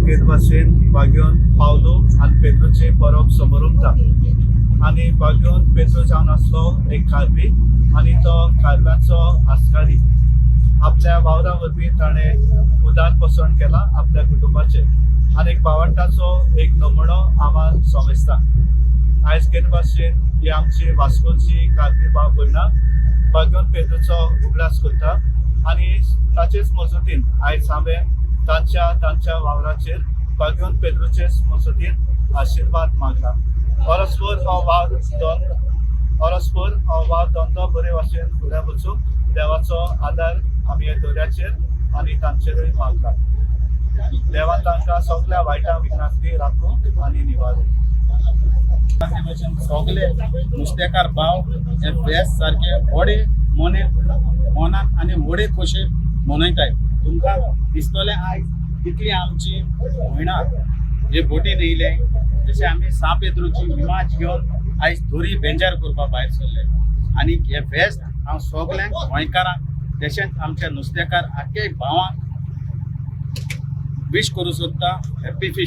केद भाशेन बागेवन पावलो आनी पेद्रोचे परब समारंभ आनी बागेवन पेद्रो जावन आसलो एक कार्बी आनी तो कार्ब्यांचो आस्कारी आपल्या वावरा वरवीं ताणें उदार पसण केला आपल्या कुटुंबाचे आनी एक भावंडाचो एक नमुनो आम्हाला समजता। आयज केद भाशेन ही आमची वास्कोची कार्बी भाव भयणां बागेवन पेद्रोचो उगडास करता आनी ताचेच मजतीन आयज हांवें तांच्या वावराचेर बागेवन पेद्रोचे मजतीन आशीर्वाद मागला। परस्पर हो वाव धंदो बरे भाशेन फुडें वचूंक देवाचो आदार आमी ह्या दर्याचेर आनी तांचेरूय मागला। देवान तांकां सगळ्या वायटा विघ्नांतली राखूं आनी निवारूं। सगळे नुस्तेकार भाव हे फेस्त सारखे व्हडे मनान आनी व्हडे खोशेन मनयताय। तुमकां दिसतले आयज कितली आमची भयणां हे बोटीन येयले जशें आमी साप पेद्रोची इमाज घेवन आयज दोरी बेंजार करपा भायर सरले आनी हे फेस्त हांव सगळ्यांक गोंयकारांक तशेंच आमच्या नुस्तेकार आख्खे भावांक विश करूं सोदता हॅप्पी फिश